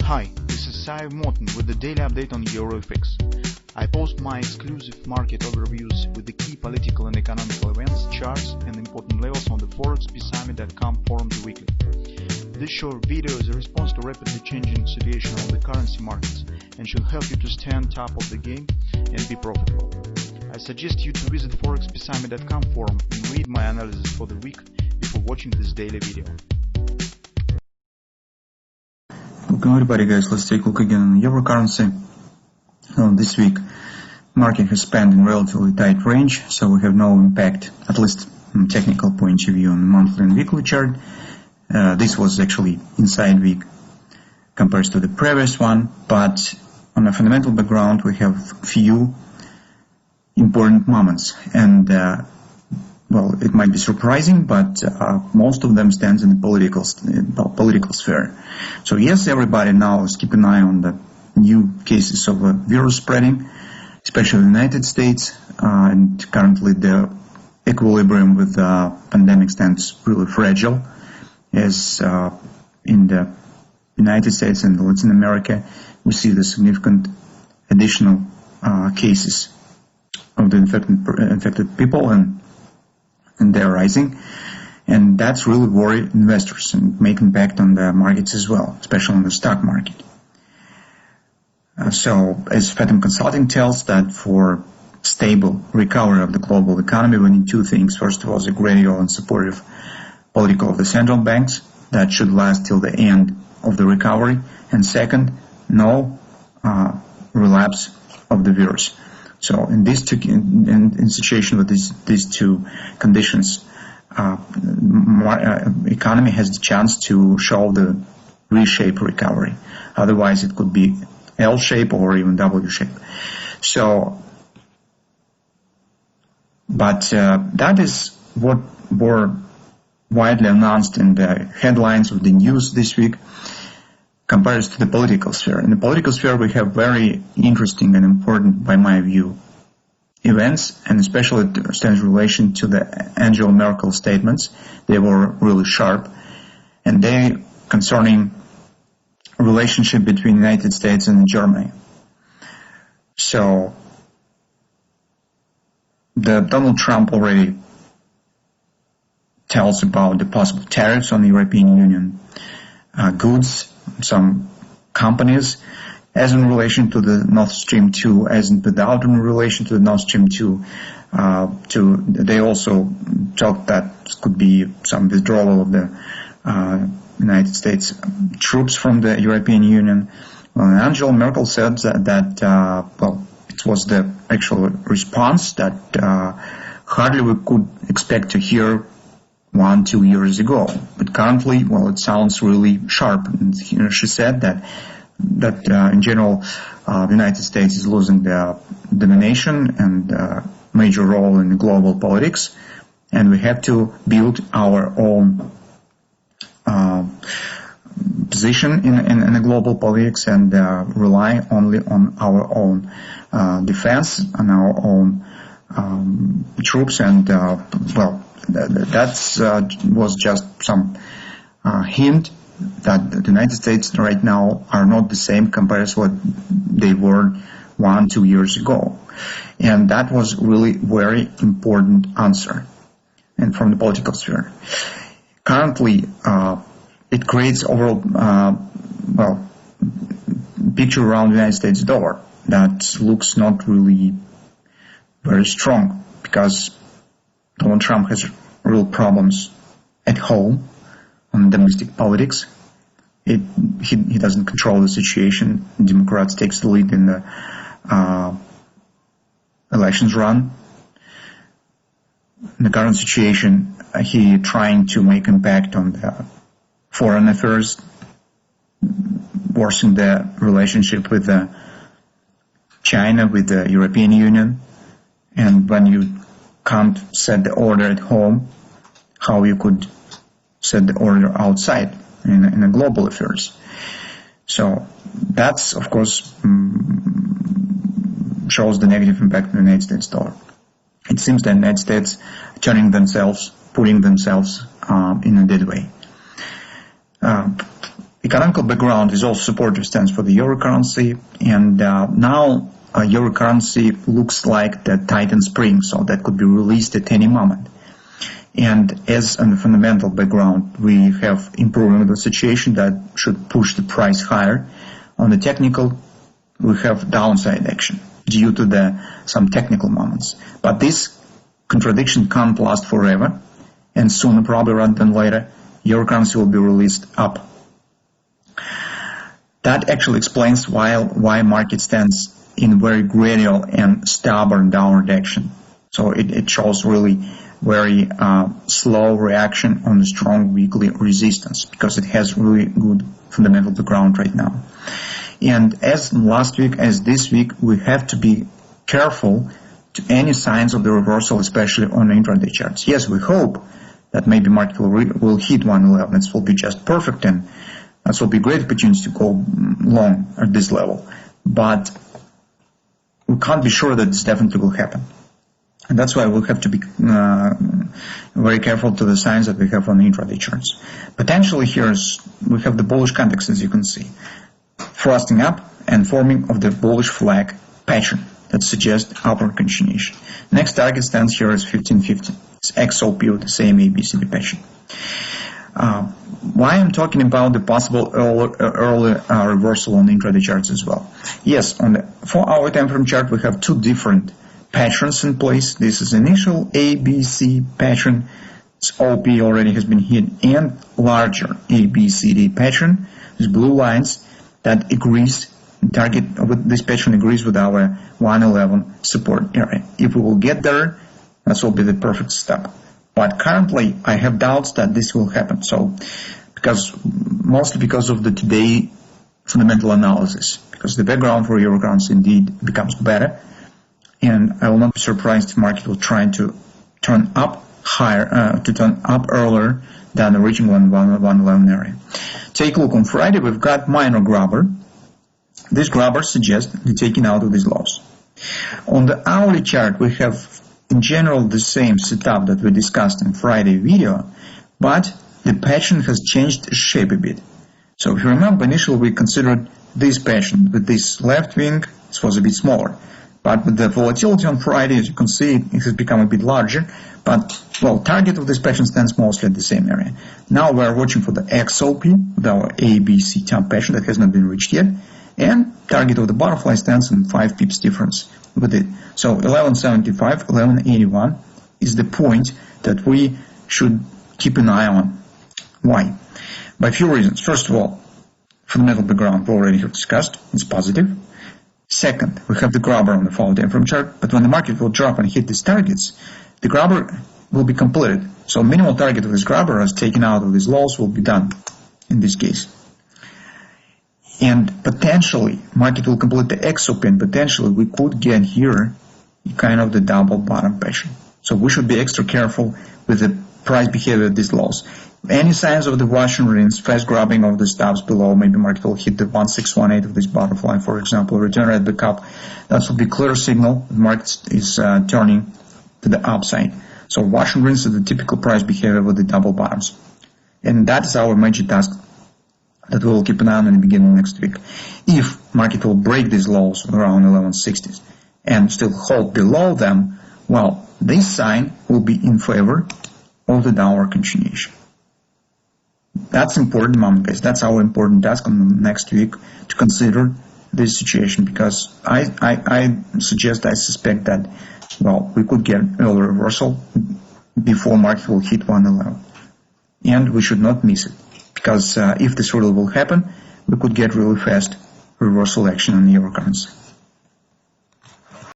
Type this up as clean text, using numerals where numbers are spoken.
Hi, this is Sive Morten with the daily update on EuroFX. I post my exclusive market overviews with the key political and economical events, charts and important levels on the ForexPeaceArmy.com forums weekly. This short video is a response to rapidly changing situation on the currency markets and should help you to stay on top of the game and be profitable. I suggest you to visit ForexPeaceArmy.com forum and read my analysis for the week before watching this daily video. Welcome everybody, guys. Let's take a look again on euro currency. This week market has spanned in relatively tight range, so we have no impact, at least from technical point of view, on the monthly and weekly chart. This was actually inside week compared to the previous one, but on a fundamental background we have few important moments, and well, it might be surprising, but most of them stands in the political sphere. So yes, everybody now is keeping an eye on the new cases of virus spreading, especially in the United States, and currently the equilibrium with the pandemic stands really fragile, as in the United States and Latin America we see the significant additional cases of the infected people, and they're rising, and that's really worry investors and make impact on the markets as well, especially on the stock market. So as Fathom Consulting tells that for stable recovery of the global economy we need two things. First of all, the gradual and supportive political of the central banks that should last till the end of the recovery, and second, no relapse of the virus. So in these two, in situation with these two conditions, economy has the chance to show the V-shaped recovery. Otherwise, it could be L-shape or even W-shape. So, but that is what were widely announced in the headlines of the news this week. Compared to the political sphere. In the political sphere we have very interesting and important, by my view, events, and especially it stands in relation to the Angela Merkel statements. They were really sharp, and they concerning relationship between the United States and Germany. So Donald Trump already tells about the possible tariffs on the European Union goods, some companies, as in relation to the Nord Stream 2, as without in relation to the Nord Stream 2. They also talked that could be some withdrawal of the United States troops from the European Union. Well, Angela Merkel said that well, it was the actual response that hardly we could expect to hear 1-2 years ago, but currently, well, it sounds really sharp. And she said that in general, the United States is losing the domination and major role in the global politics, and we have to build our own position in the global politics and rely only on our own defense and our own troops, and well, that was just some hint that the United States right now are not the same compared to what they were 1-2 years ago. And that was really very important answer, and from the political sphere. Currently, it creates overall, well, picture around the United States dollar that looks not really very strong, because Donald Trump has real problems at home on domestic politics. He doesn't control the situation. Democrats takes the lead in the elections run. In the current situation, he trying to make impact on the foreign affairs, worsen the relationship with China, with the European Union, and when you can't set the order at home, how you could set the order outside in the global affairs. So that's, of course, shows the negative impact on the United States dollar. It seems that the United States turning themselves, putting themselves in a dead way. economical background is also supportive stance for the euro currency, and now euro currency looks like the Titan spring, so that could be released at any moment. And as on the fundamental background, we have improvement of the situation that should push the price higher. On the technical, we have downside action due to some technical moments. But this contradiction can't last forever, and sooner, probably rather than later, euro currency will be released up. That actually explains why market stands in very gradual and stubborn downward action. So it shows really very slow reaction on the strong weekly resistance, because it has really good fundamental background right now. And as last week, as this week, we have to be careful to any signs of the reversal, especially on intraday charts. Yes, we hope that maybe market will hit 111. This will be just perfect, and that will be a great opportunity to go long at this level. But we can't be sure that this definitely will happen. And that's why we'll have to be very careful to the signs that we have on the intraday charts. Potentially here we have the bullish context, as you can see, thrusting up and forming of the bullish flag pattern that suggests upward continuation. Next target stands here is 1550. It's XOP with the same ABCD pattern. Why I'm talking about the possible early reversal on the intraday charts as well? Yes, on the 4-hour time frame chart we have two different patterns in place. This is initial ABC pattern, its OP already has been hit, and larger ABCD pattern, these blue lines that agrees, target with this pattern agrees with our 111 support area. If we will get there, that will be the perfect step. But currently I have doubts that this will happen. So mostly because of the today fundamental analysis, because the background for euro currency indeed becomes better. And I will not be surprised if the market will try to turn up higher, to turn up earlier than the reaching 111 area. Take a look on Friday. We've got minor grabber. This grabber suggests the taking out of these lows. On the hourly chart, we have in general the same setup that we discussed in Friday video, but the pattern has changed shape a bit. So if you remember, initially we considered this pattern with this left wing. This was a bit smaller. But with the volatility on Friday, as you can see, it has become a bit larger. But, well, target of this pattern stands mostly at the same area. Now we are watching for the XOP, with our ABC top pattern that has not been reached yet. And target of the butterfly stands in 5 pips difference with it. So 1175, 1181 is the point that we should keep an eye on. Why? By a few reasons. First of all, fundamental background we already have discussed. It's positive. Second, we have the grabber on the follow time frame chart, but when the market will drop and hit these targets, the grabber will be completed. So minimal target of this grabber as taken out of these lows will be done in this case. And potentially, market will complete the XOP, and potentially we could get here kind of the double bottom pattern. So we should be extra careful with the price behavior at these lows. Any signs of the Russian rinse, fast grabbing of the stops below, maybe market will hit the 1618 of this butterfly, for example, return right back up. That will be clear signal the market is turning to the upside. So Russian rinse is the typical price behavior with the double bottoms. And that is our major task that we will keep an eye on in the beginning of next week. If market will break these lows around 1160s and still hold below them, well, this sign will be in favor of the downward continuation. That's important moment, guys. That's our important task on the next week to consider this situation, because I suspect that, well, we could get early reversal before market will hit 111. And we should not miss it, because if this really will happen, we could get really fast reversal action on the euro currency.